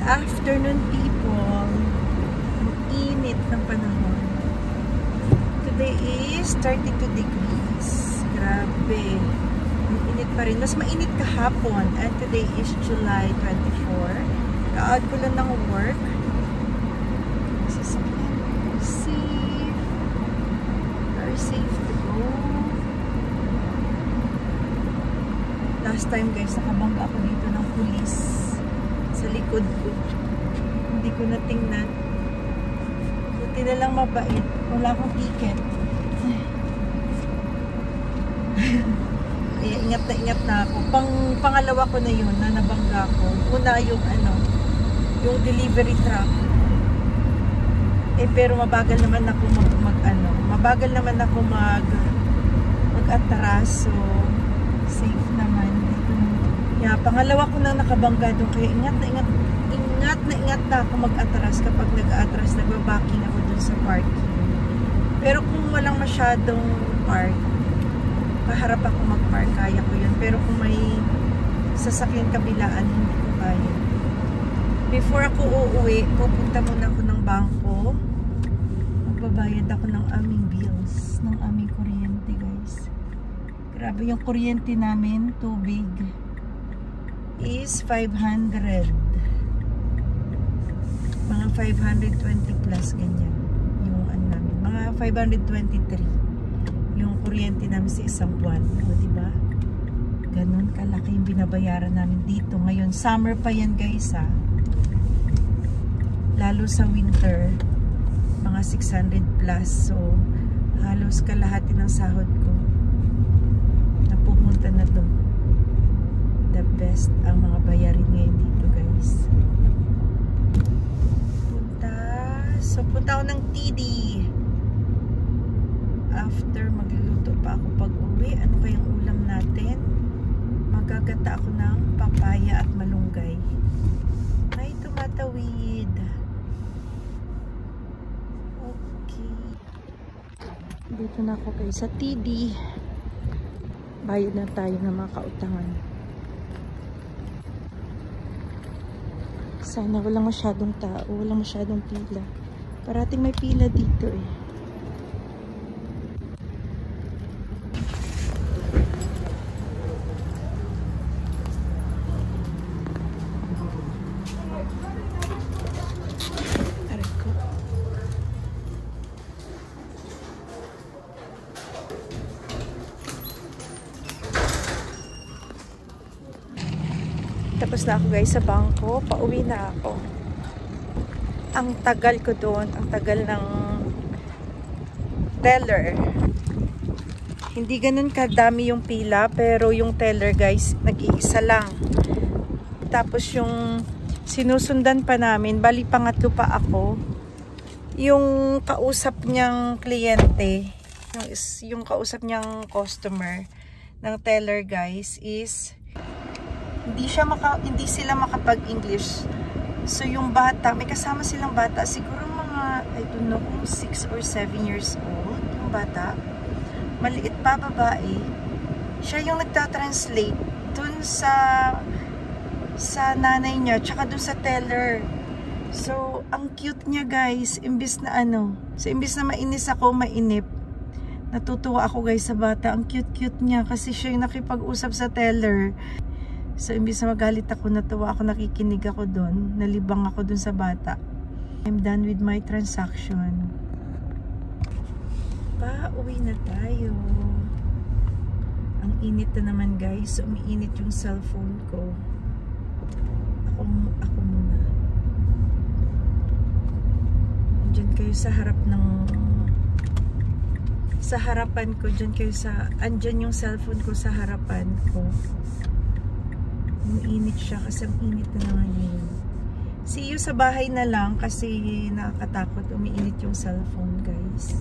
afternoon, people. Ang init ng panahon. Today is 32 degrees. Grabe. Ang init pa rin. Mas mainit kahapon. And today is July 24. Ka-out ko lang ng work. Safe to go. Last time guys, nakabangga ako dito ng pulis sa likod ko. Hindi ko na tingnan. Buti na lang mabait. Wala akong ticket. Kaya ingat na ako. Pangalawa ko na yun na nabangga ko. Una yung yung delivery truck. Pero mabagal naman ako mabagal naman ako mag-atras, so safe naman dito. Yeah, pangalawa ko nang nakabangga doon, kaya ingat na ako mag-atras kapag nag-atras, nagbabaking ako doon sa parking. Pero kung walang masyadong park, paharap ako mag-park, kaya ko yun. Pero kung may sasakyan kabilaan, hindi ko kaya. Before ako uuwi, pupunta muna ako ng bangko. Magbabayad ako ng aming bills, ng aming kuryente, guys. Grabe yung kuryente namin, tubig is 500. Mga 520 plus ganyan. Yung namin, mga 523 yung kuryente namin sa isang buwan. O, diba? Ganun kalaki yung binabayaran namin dito. Ngayon, summer pa yan, guys, ha. Lalo sa winter, mga 600 plus. So, halos kalahati ng sahod ko napupunta na doon. The best ang mga bayarin ngayon dito, guys. Punta ako ng TD. After, magluluto pa ako pag uwi. Ano kayang ulam natin? Magagata ako ng papaya at malunggay. Ay, tumatawid. Dito na ako guys sa TD. Bayad na tayo ng mga kautangan. Sana walang masyadong tao, walang masyadong pila. Parating may pila dito eh. Tapos na ako guys sa bangko, pauwi na ako. Ang tagal ko doon, ang tagal ng teller. Hindi ganun kadami yung pila, pero yung teller guys, nag-iisa lang. Tapos yung sinusundan pa namin, bali pangatlo pa ako. Yung kausap niyang kliyente, yung kausap niyang customer ng teller guys is hindi sila makapag-English. So yung bata, may kasama silang bata, siguro mga, I don't know, 6 or 7 years old, yung bata. Maliit pa, babae. Siya yung nagtatranslate dun sa nanay niya, tsaka dun sa teller. So, ang cute niya guys, imbis na imbis na mainis ako, mainip. Natutuwa ako guys sa bata, ang cute-cute niya kasi siya yung nakipag-usap sa teller. So, imbis na magalit ako, natuwa ako, nakikinig ako doon. Nalibang ako doon sa bata. I'm done with my transaction. Uwi na tayo. Ang init na naman guys. Umiinit yung cellphone ko. Ako muna. Diyan kayo sa harap ng... Sa harapan ko. Diyan kayo sa... Andyan yung cellphone ko sa harapan ko. Umiinit siya kasi ang init na naman yun. See you sa bahay na lang kasi nakakatakot. Umiinit yung cellphone guys.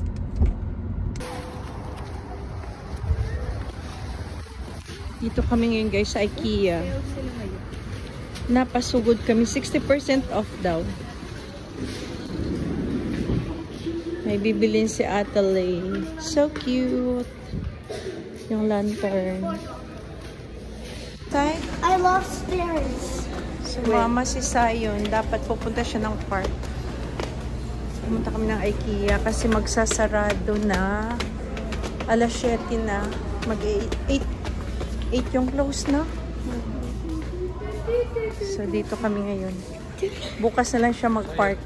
Dito kami ngayon guys sa IKEA. Napasugod kami. 60% off daw. May bibilin si Atalay. So cute. Yung lantern. I love stairs. Sumama si Zion. Dapat pupunta siya ng park. Pumunta kami ng IKEA kasi magsasarado na. Alas 7 na. Mag-8 yung close na. So, dito kami ngayon. Bukas na lang siya mag-park.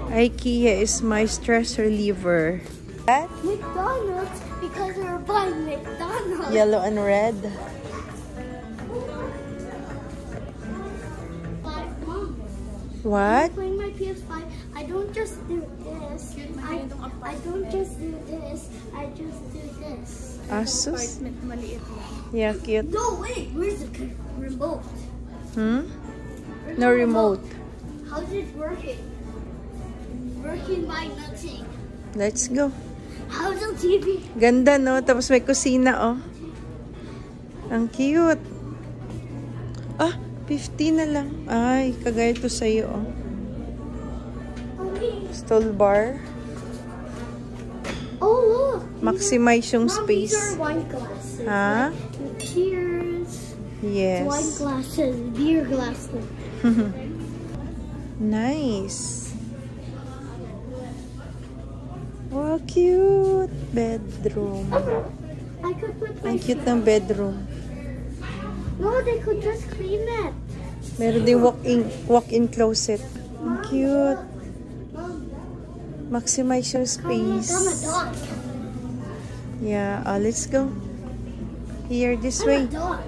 IKEA is my stress reliever. What? McDonald's, because we're buying McDonald's. Yellow and red. What? Playing my PS5, I don't just do this. I don't just do this. I just do this. Asus? Yeah, cute. No, wait. Where's the remote? Hmm? No remote. How's it working? Working by nothing. Let's go. How's the TV? Ganda, no? Tapos may kusina, oh. Ang cute. Ah, 50 na lang. Ay, kagaya to sa'yo, oh. Okay. Stall bar. Oh, look. Maximize yung Mom, these space. are wine glasses. Ha? Cheers. Wine Yes. glasses. Beer glasses. Nice. Wow, cute. Bedroom. I could put my... Ang cute ng bedroom. No, they could just clean it. Meron din walk-in closet. Ang cute. Maximize yung I'm a space. dog. Yeah, let's go. Here, this I'm a way. dog.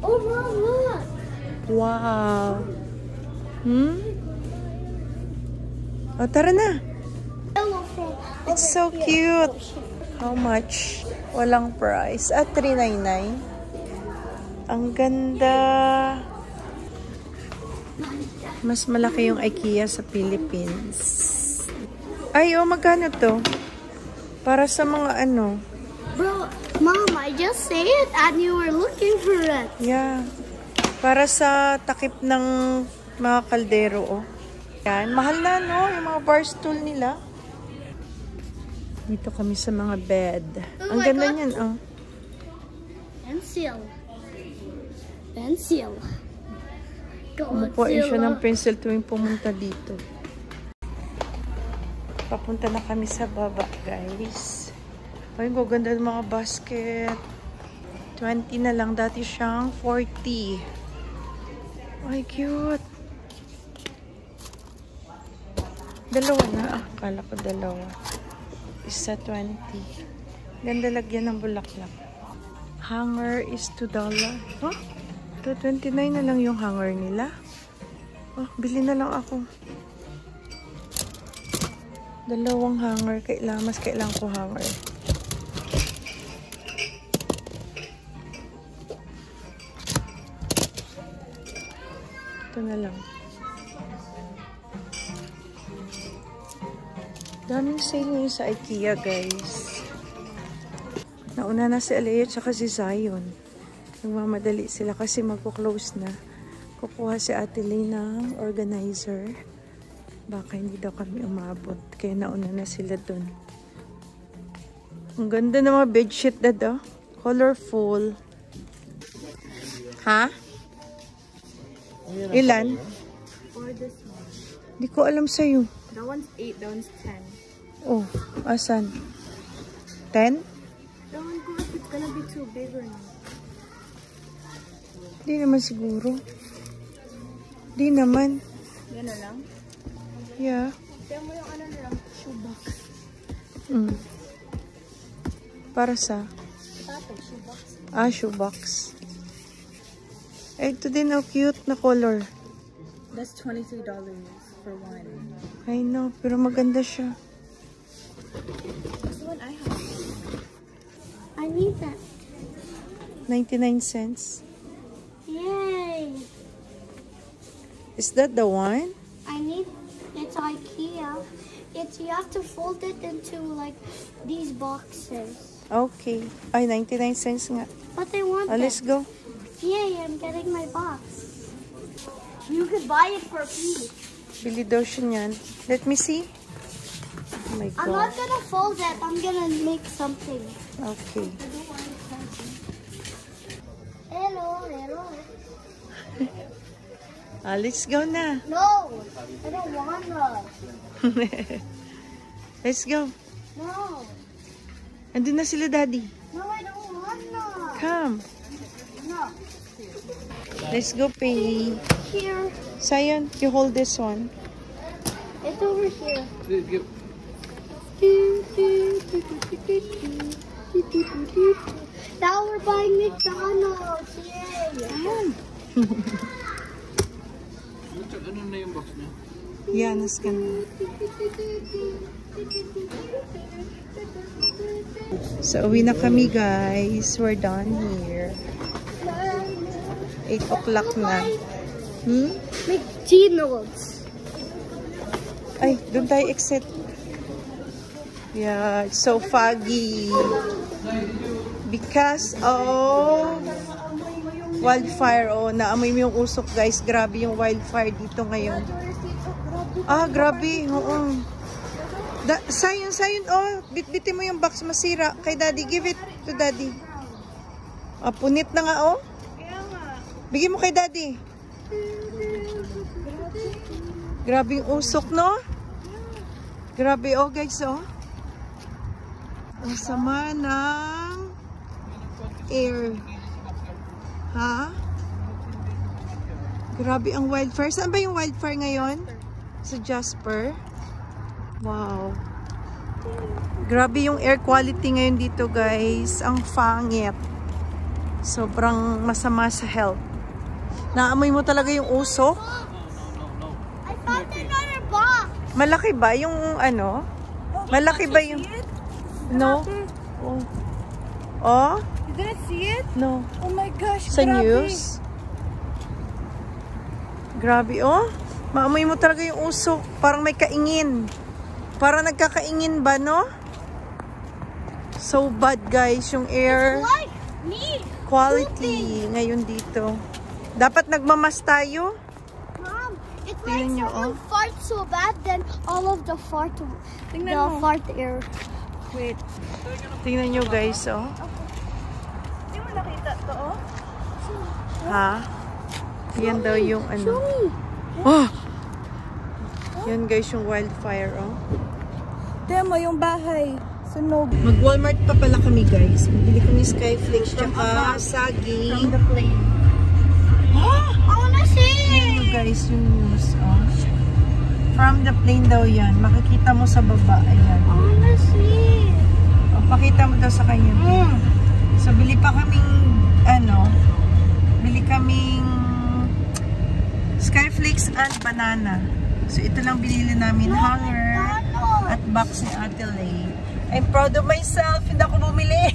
Oh, Mom, look. Wow. Hmm? O, tara na. It's so cute. How much? Walang price. Ah, $399. Ang ganda. Mas malaki yung IKEA sa Philippines. Ay, oh, magkano to? Para sa mga ano. Bro, Mom, I just say it and you were looking for it. Yeah. Para sa takip ng mga kaldero, oh. Yan. Mahal na, no? Yung mga bar stool nila. Dito kami sa mga bed. Oh Ang my ganda God. niyan, oh. Pencil. Pencil. Kumukuha siya ng pencil tuwing pumunta dito. Papunta na kami sa baba, guys. Ay, gaganda ng mga basket. 20 na lang. Dati siyang 40. Ay, cute. Dalawa na. Ah, kala ko dalawa. Isa 20. Ganda lagyan ng bulaklak. Hanger is $2. Huh? $2.29 na lang yung hanger nila. Oh, bili na lang ako. Dalawang hanger. Mas kailangan ko hanger. Ito na lang. Daming sale ngayon sa IKEA, guys. Nauna na si Alea at si Zion. Nagmamadali sila kasi magpo-close na. Kukuha si Ate Lay ng organizer. Baka hindi daw kami umabot. Kaya nauna na sila dun. Ang ganda ng mga bedsheet na daw. Colorful. Ha? Ilan? Or this one. Di ko alam sa'yo. That one's 8, that one's 10. Oh, asan? 10? That one goes, it's gonna be too big or not. Di naman siguro. Di naman. Yan na lang. Yeah. Kaya mo yung ano na lang, shoebox. Mm. Para sa? Tapos, shoebox. Ah, shoebox. Eh, ito din, oh, cute na color. That's $23 for one. I know, pero maganda siya. That's the one I have. I need that. 99 cents. Yay. Is that the one? I need, it's IKEA. You have to fold it into like these boxes. Okay. Ay, 99 cents nga. But I want Let's that. go. Yay, I'm getting my box. You could buy it for free. Bili daw siya niyan. Let me see. my I'm not God. gonna fold it. I'm gonna make something. Okay. Hello, hello. Let's go na. No, I don't wanna. Let's go. No, Andun na sila, Daddy. no, I don't wanna. Come. No. Let's go, Pay. Here. Sayon, you hold this one. It's over here. Now we're buying McDonald's. Yay! Ano na yung box niya? Yan, nascan mo. So, uwi na kami, guys. We're done here. 8 o'clock na. McDonald's. Ay, doon tayo exit. Yeah, it's so foggy. Because of wildfire. Oh, naamoy mo yung usok, guys. Grabe yung wildfire dito ngayon. Ah, grabe. Oo. Sayon. Oh, bitbitin mo yung box masira. Kay Daddy, give it to Daddy. Ah, punit na nga, oh. Bigyan mo kay Daddy. Grabe yung usok, no? Grabe, oh, guys, oh. Ang sama ng air. Ha? Grabe ang wildfire. Saan ba yung wildfire ngayon? Sa Jasper? Wow. Grabe yung air quality ngayon dito, guys. Ang pangit. Sobrang masama sa health. Naamoy mo talaga yung usok? I found another box. Malaki ba yung ano? Malaki ba yung... No? Oh. Oh? You didn't see it? No. Oh my gosh, Sa grabe. news? Grabe, oh. Maamoy mo talaga yung usok. Parang may kaingin. Parang nagkakaingin ba, no? So bad, guys, yung air Like me. quality ngayon dito. Dapat nagmamas tayo. Mom, it's Tingnan like nyo, someone farts so bad, then all of the Tingnan mo. fart air. Wait. Tingnan nyo, guys, oh. Hindi mo nakita to, oh? Ha? Yan daw yung ano. Show me. Oh! Yan, guys, yung wildfire, oh. Tingnan mo yung bahay. Sunog. Mag-Walmart pa pala kami, guys. Bibili kami Skyflakes tsaka saging. the plane. I wanna see. Yan, guys, yung news, oh. From the plane daw yan. Makikita mo sa baba. Ayan. I wanna see. O, pakita mo daw sa kanya. So, bili pa kaming, ano, bili kaming Skyflakes and banana. So, ito lang binili namin. Hanger at box ni Ate Lay. I'm proud of myself. Hindi ako bumili.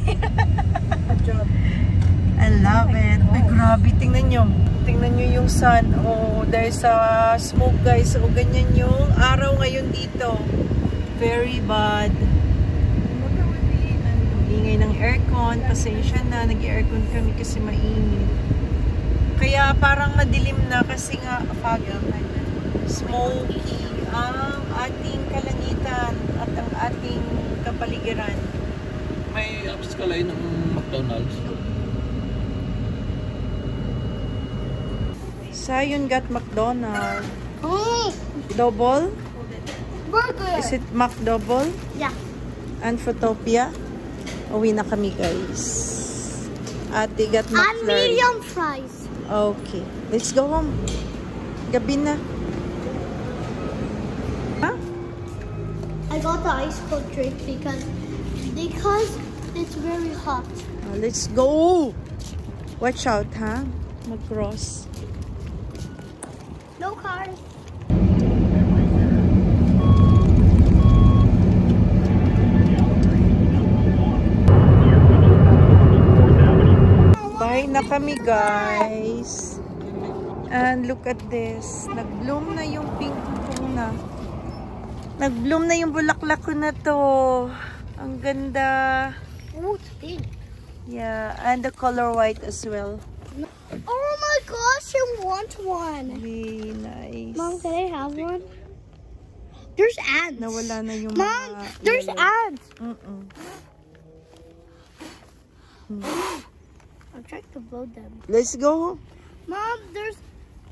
Good job. I love it. Uy, grabe. Tingnan nyo. Tingnan nyo yung sun. Oh, there's a smoke, guys. So, ganyan yung araw ngayon dito. Very bad. Ingay ng aircon. Pasensya na. Nag-aircon kami kasi mainit. Kaya parang madilim na kasi nga smoky ang ating kalangitan at ang ating kapaligiran. May access ka lang ng McDonald's. Sayon got McDonald's. Mm, Double? burger. Is it McDouble? Yeah. And Fruitopia? Uwi na kami, guys. Ate got And McFlurry. medium fries. Okay. Let's go home. Gabi na. Huh? I got the ice cold drink because it's very hot. Let's go! Watch out, ha? Mag-cross. No cars. Bahay na kami, guys. And look at this. Nag-bloom na yung pink ko na. Nag-bloom na yung bulaklak ko na to. Ang ganda. Oh, it's big. Yeah, and the color white as well. Oh my gosh, I want one. Really nice. Mom, can I have one? There's ants. Nawala na yung Mom, mga there's yellow. ants. I'm trying to blow them. Let's go. Mom, there's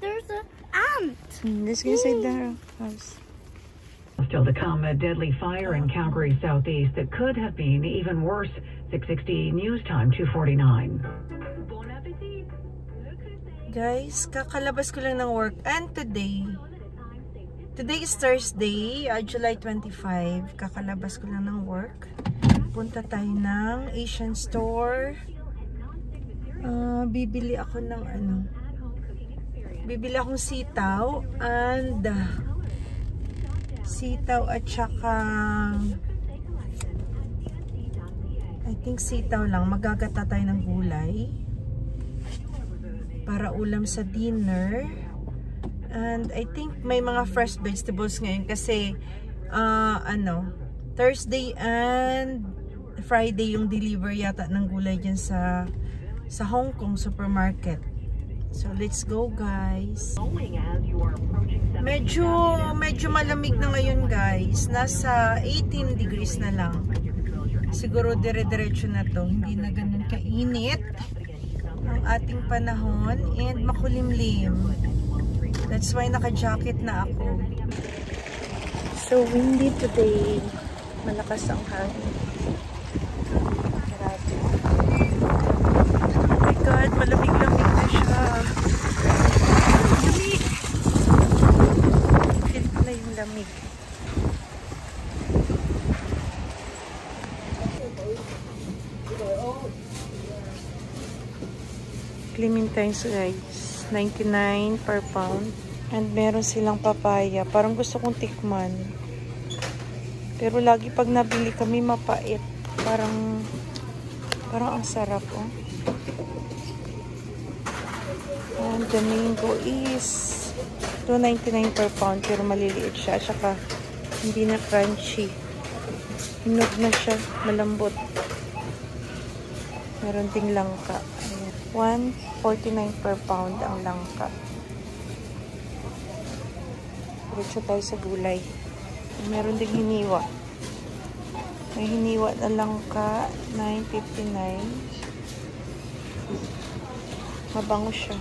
an ant. Let's go inside the house. Still to come, a deadly fire in Calgary Southeast that could have been even worse. 660 News Time 249. Guys, kakalabas ko lang ng work. And today is Thursday, July 25. Kakalabas ko lang ng work. Punta tayo ng Asian store. Bibili ako ng bibili akong sitaw and sitaw at saka I think sitaw lang. Magagata tayo ng gulay para ulam sa dinner. And I think may mga fresh vegetables ngayon kasi Thursday and Friday yung deliver yata ng gulay dyan sa Hong Kong supermarket. So let's go, guys. Medyo malamig na ngayon, guys. Nasa 18 degrees na lang. Siguro dire-diretso na to. Hindi na ganun kainit ang ating panahon and makulimlim. That's why naka-jacket na ako. So windy today. Malakas ang hangin. Grabe. Oh my God, malamig-lamig na siya. Lamig! Feel ko na yung lamig. Clementines, guys. 99 per pound. And meron silang papaya. Parang gusto kong tikman. Pero lagi pag nabili kami mapait. Parang ang sarap, oh. And the mango is $2.99 per pound. Pero maliliit siya. Saka hindi na crunchy. Hinog na siya. Malambot. Meron ding langka. Ayan. $1.49 per pound ang langka. Diretso tayo sa gulay. Meron ding hiniwa. May hiniwa na langka. $9.59. Mabango siya.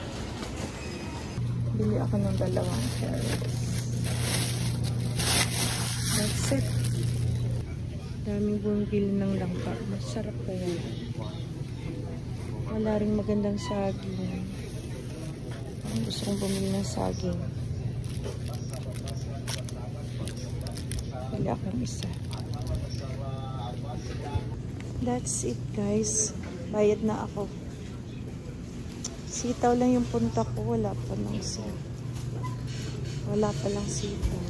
Bili ako ng dalawang carrots. That's it. Daming bumibili ng langka. Masarap pa yan. Wala rin magandang saging. Gusto kong bumili ng saging. Wala akong isa. That's it, guys. Bayad na ako. Sitaw lang yung punta ko. Wala pa lang Wala pa lang sitaw.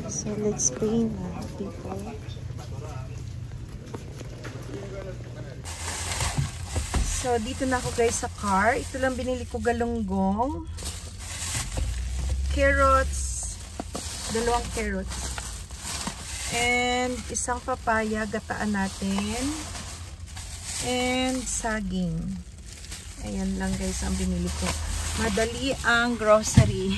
So, let's pay na, people. So, dito na ako, guys, sa car. Ito lang binili ko galunggong. Carrots. 2 carrots. And isang papaya, gataan natin. And saging. Ayan lang, guys, ang binili ko. Madali ang grocery.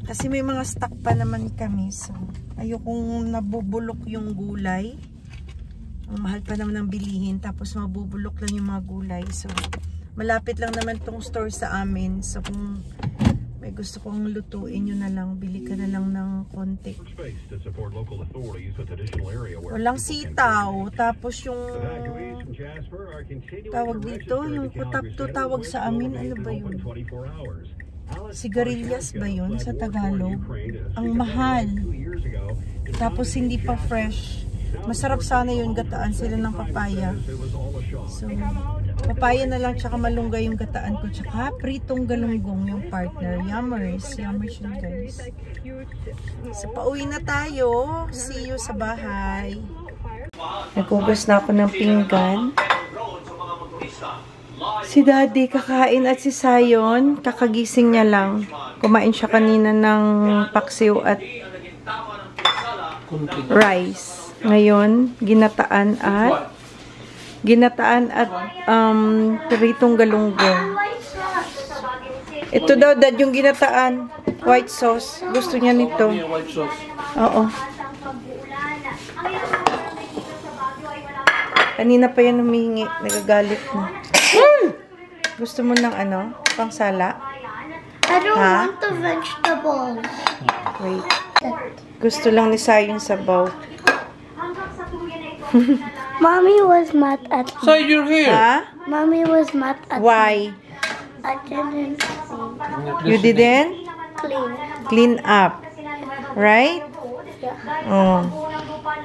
Kasi may mga stock pa naman kami. So, ayokong nabubulok yung gulay. Ang mahal pa naman ng bilihin. Tapos mabubulok lang yung mga gulay. So, malapit lang naman tong store sa amin. So, kung may gusto kong lutuin, yun na lang. Bili ka na lang ng konti. Walang sitaw. Tapos yung tawag dito, yung kutapto tawag sa amin. Ano ba yun? Sigarilyas ba yun sa Tagalog? Ang mahal. Tapos hindi pa fresh. Masarap sana yun, gataan sila ng papaya. So, papaya na lang, tsaka malunggay yung gataan ko. Tsaka pritong galunggong yung partner. Yummers. Yummers yun, guys. So, pauwi na tayo. See you sa bahay. Naghugas na ako ng pinggan. Si Daddy kakain at si Sayon, kakagising niya lang. Kumain siya kanina ng paksiw at rice. Ngayon, ginataan at pritong galunggong. Ito daw, Dad, yung ginataan. White sauce. Gusto niya nito. Yung white sauce. Oo. Kanina pa yan humihingi. Nagagalit na. Gusto mo ng ano? Pangsala? I don't Huh? want the vegetables. Wait. Gusto lang ni Sai yung sabaw. Mommy was mad at me. So you're here. Ha? Mommy was mad at me. Why? I didn't You didn't clean. clean up. Right? Oh.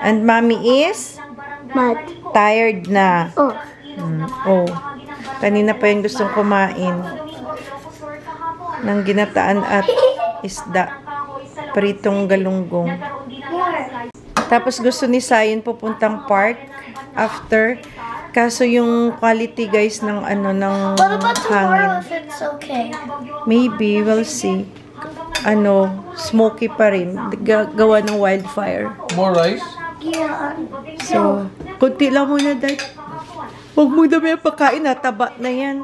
And mommy is Mad. tired na. Oh. Oh. Kanina pa yung gustong kumain ng ginataan at isda. Pritong galunggong. Tapos gusto ni Sayin pupuntang park after. Kaso yung quality guys ng ano ng What about tomorrow hangin. if it's okay? Maybe we'll see. Ano, smoky pa rin. Gawa ng wildfire. More rice? Yeah. So, kunti lang muna dad. Huwag mo dami ang pagkain na, taba na yan.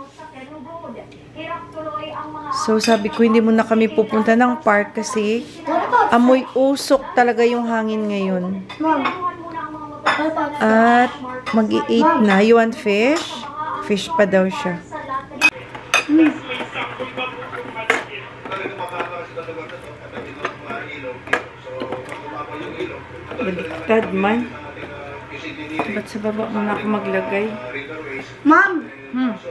So, sabi ko, hindi muna kami pupunta ng park kasi amoy usok talaga yung hangin ngayon. Mom. What about At mag-i-8 na. You want fish? Fish pa daw siya. Baliktad man. Ba't sa baba mo na ako maglagay? Mom?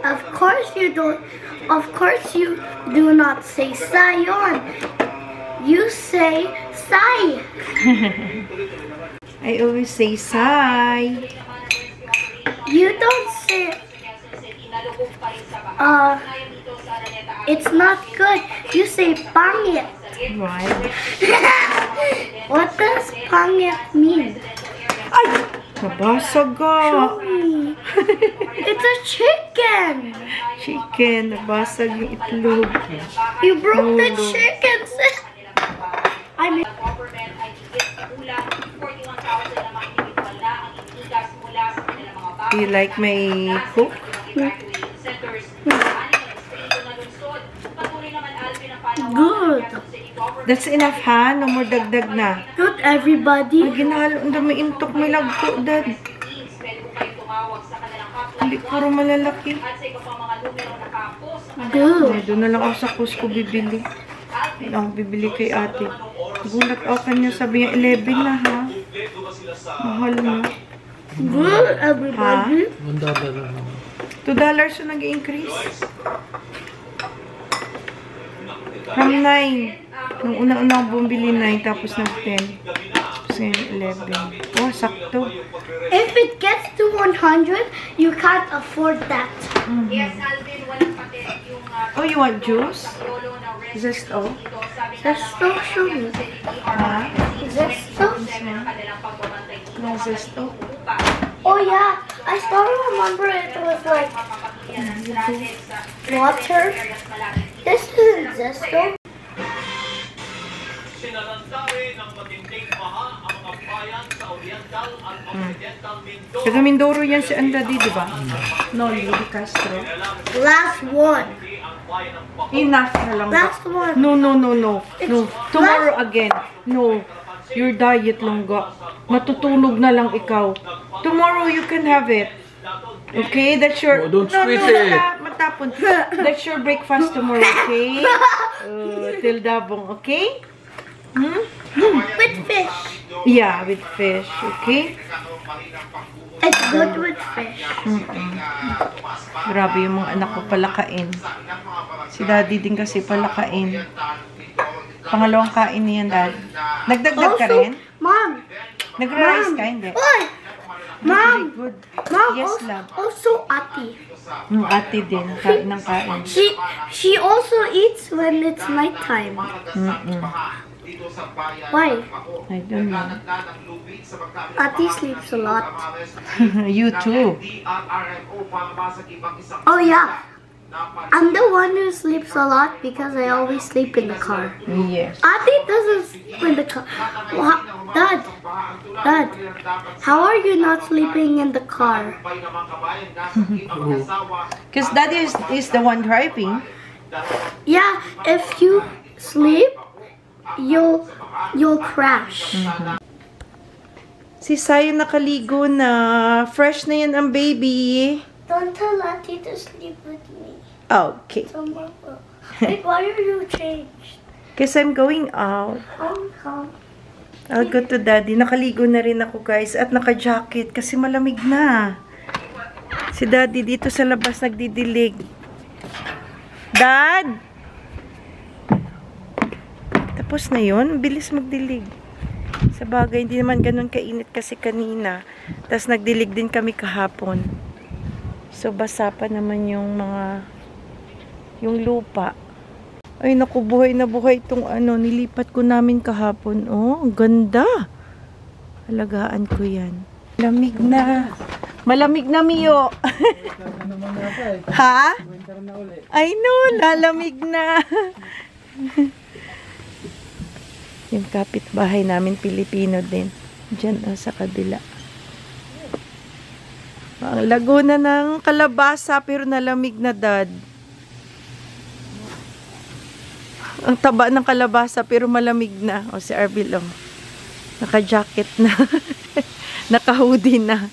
Of course you don't. Of course you do not say Sayon. You say Sai. I always say Sai. You don't say. It's not good. You say pangit. Why? What does pangit mean? Ay! Nabasag ka. It's a chicken. Chicken. Nabasag yung itlog. You broke the No. chicken. I mean, Do you like my cook? good. That's enough ha? No more dagdag na. Good, everybody. Ay, ginalo. Ang dami intok. May lagpo, dad. Hindi, puro malalaki. Good. Ay, doon na lang ako sa Costco bibili. Ay, ako bibili kay ate. Gulat ako kanya. Sabi niya, 11 na ha? Mahal na. Good, everybody. $2 yung nag-increase. From 9. Nung una-una ako bumili 9, tapos nag-10. Tapos ngayon 11. Oh, sakto. If it gets to 100, you can't afford that. Oh, you want juice? Zesto? Zesto, sugar. Ha? Zesto. No, Zesto? Oh yeah, I still remember it was like water. This isn't Zesto. Taga Mindoro yan si Andadi, di ba? No, Lady Castro. Last one. Enough na lang ba? Last one. No, no, no, no. No. Tomorrow again. No. Your diet lang ga. Matutulog na lang ikaw. Tomorrow you can have it. Okay? That's your... Oh, don't squeeze it. Matapon. That's your breakfast tomorrow, okay? Till dabong, okay? With fish. Yeah, with fish, okay? It's good with fish. Grabe yung mga anak ko palakain. Si daddy din kasi palakain. Pangalawang kain niyan, dad. Nagdagdag ka rin? Mom. Nag-rice ka, hindi? Oy! Mom. Good. Mom. Yes, also, love. also Ati. Ate din. Kain ng kain. She also eats when it's nighttime. Why? I don't know. Ati sleeps a lot. You too. Oh yeah. I'm the one who sleeps a lot because I always sleep in the car. Yes. Ati doesn't sleep in the car. Dad, how are you not sleeping in the car? Because daddy is the one driving. Yeah, if you sleep, you'll crash. Si Sayo nakaligo na. Fresh na yan ang baby. Don't tell Auntie to sleep with me Okay. tomorrow. Wait, why are you changed? Because I'm going out. I'll go to Daddy. Nakaligo na rin ako, guys. At naka-jacket kasi malamig na. Si Daddy dito sa labas nagdidilig. Dad! Tapos na yun. Bilis magdilig. Sa bagay, hindi naman ganun kainit kasi kanina. Tapos nagdilig din kami kahapon. So, basa pa naman yung lupa. Ay, naku, buhay na buhay itong nilipat ko namin kahapon. Oh, ang ganda. Alagaan ko yan. Malamig na. Malamig na, Mio. Ha? I know, lalamig na. Yung kapitbahay namin, Pilipino din. Diyan sa kabila. Ang Laguna ng kalabasa, pero nalamig na, Dad. Ang taba ng kalabasa, pero malamig na. O, si Arbil, oh. Naka-jacket na. Naka-hoodie na.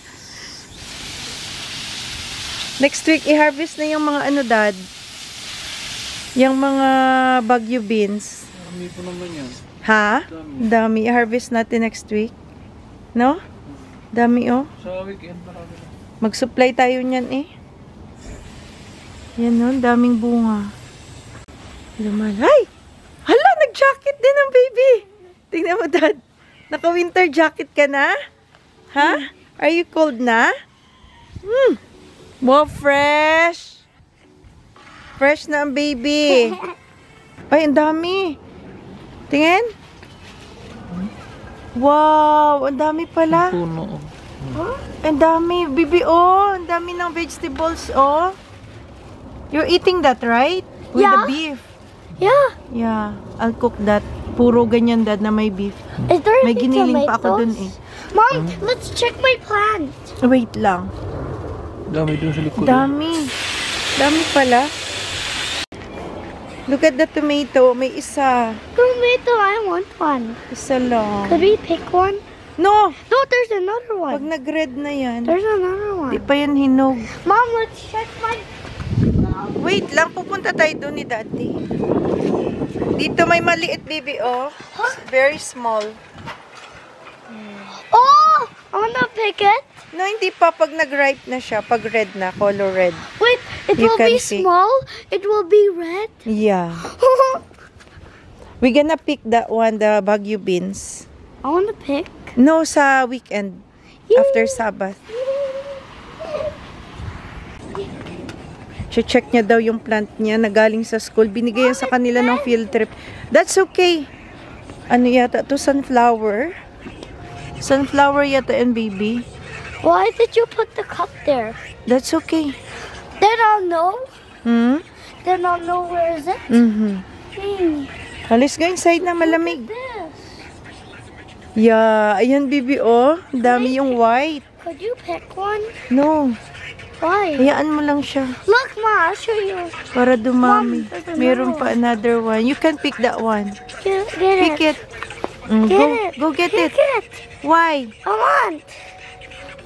Next week, i-harvest na yung mga Dad? Yung mga Baguio beans. Marami po naman yan. Ha? Dami. I-harvest natin next week. No? Dami, oh. Sa weekend, marami na. Mag-supply tayo niyan, eh. Yan, no? Daming bunga. Lumal. Ay! Hala! Nag-jacket din ang baby! Tingnan mo, Dad. Naka-winter jacket ka na? Ha? Are you cold na? Wow, fresh! Fresh na ang baby. Ay, ang dami. Tingin. Wow, ang dami pala. Puno. Ang dami, bibi, oh. Ang dami ng vegetables, oh. You're eating that, right? With the Yeah. beef. Yeah. Yeah, I'll cook that. Puro ganyan, Dad, na may beef. Is there May any giniling pa ako tomatoes? dun, eh. Mom, let's check my plant. Wait lang. Dami dun sa likod. Dami. Dami pala. Look at the tomato. May isa. Tomato, I want one. Isa lang. Could we pick one? No! No, there's another Pag one. nag-red na yan, There's another di one. pa yan hinog. Mom, let's check my... Wait lang, pupunta tayo doon ni Daddy. Dito may maliit, baby, oh. Very small. Oh! I wanna pick it. No, hindi pa. Pag nag-ripe na siya, pag red na, color red. Wait, it You will can be pick. small. It will be red. Yeah. We're gonna pick that one, the Baguio beans. I wanna pick. No, sa weekend. After Sabbath. Check niya daw yung plant niya na galing sa school. Binigay yan sa kanila ng field trip. That's okay. Ano yata to? Sunflower? Sunflower yata and baby. Why did you put the cup there? That's okay. Then I'll know. Hmm? Then I'll know where is it. Mm-hmm. Let's go inside na malamig. This. Yeah. Ayan, baby, oh. Dami yung white. Could you pick one? No. Why? Hayaan mo lang siya. Look, Ma, I'll show you. Para dumami. Mom, there's another Meron pa one. another one. You can pick that one. Get Pick it. Mm, Get go, it. go get Pick it. it. Why? I want.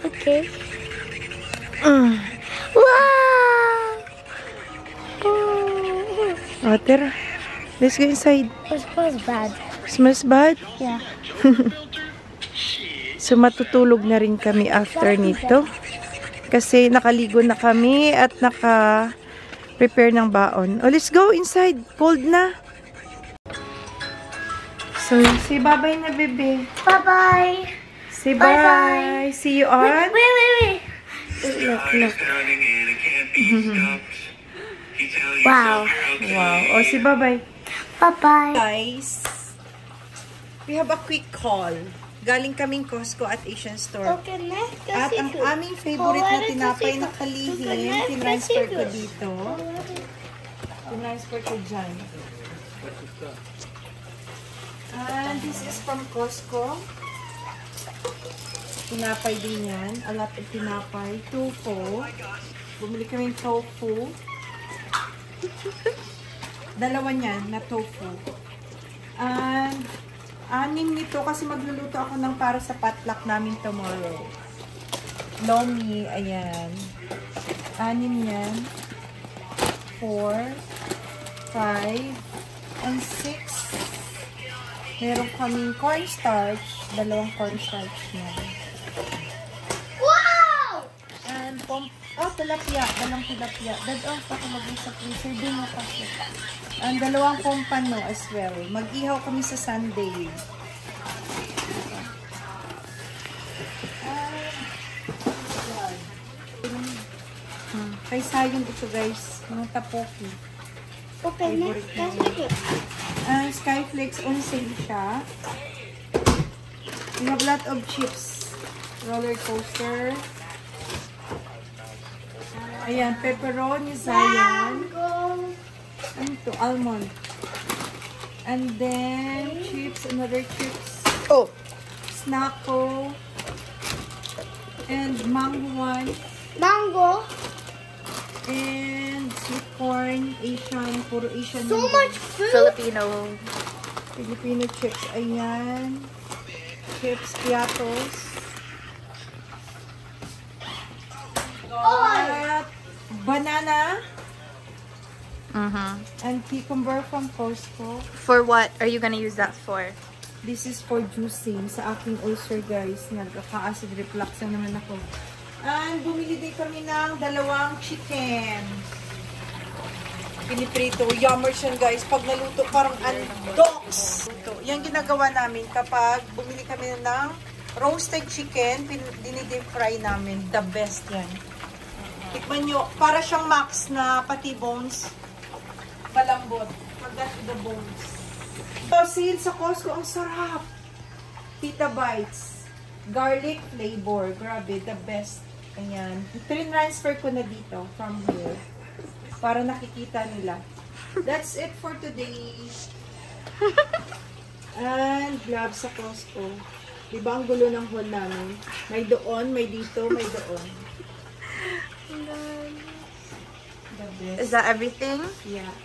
Okay. Mm. Wow. Water. Let's go inside. It smells bad. Smells bad? Yeah. So matutulog na rin kami after nito. Kasi nakaligo na kami at naka-prepare ng baon. Oh, let's go inside. Cold na. So, say bye-bye na, bebe. Bye-bye. Say Bye-bye. bye. See you on? Wait. Look. Wow. Wow. Oh, say bye-bye. Bye-bye. Guys, we have a quick call. Galing kaming Costco at Asian Store. At ang aming favorite na tinapay na kalihim, tinransfer ko dito. Tinransfer ko dyan. And this is from Costco. Tinapay din yan. A lot of tinapay. Tofu. Bumili kaming tofu. Dalawa niyan na tofu. And 6 nito kasi magluluto ako ng para sa potluck namin tomorrow. Lomi, ayan. 6 yan. 4, 5, and 6. Meron kaming cornstarch. 2 cornstarch na. Wow! And tilapia. 2 tilapia. Dadong pa ako mag-isa sa freezer. Doon na kasi. And 2 pompano as well. Mag-ihaw kami sa Sunday. Kay sayang ito guys. Mga tapoki. Okay, next. That's it. Skyflakes on sale siya. We have a lot of chips. Roller coaster. Ayan, pepperoni, Zion. Ano to? Almond. And then, chips, another chips. Oh. Snacko. And mango one. Mango. And sweet corn, Asian, puro Asian. So much food. Filipino chips. Ayan. Chips, piatos. At banana. And cucumber from Costco. For what are you gonna use that for? This is for juicing sa aking ulcer guys. Nagka-acid reflux na naman ako. And bumili din kami ng 2 chicken. Piniprito. Yummers yan guys. Pag naluto parang andoks. Yan ginagawa namin kapag bumili kami ng roasted chicken. Dinidip fry namin. The best yan. Tikman nyo. Para siyang max na pati bones. Malambot. Forgot the bones. Sale sa Costco. Ang sarap. Pita bites. Garlic flavor. Grabe. The best. Ayan. Transfer ko na dito from here. Para nakikita nila. That's it for today. And gloves sa Costco. Diba ang gulo ng haul namin? May doon, may dito, may doon. The best. Is that everything? Yeah.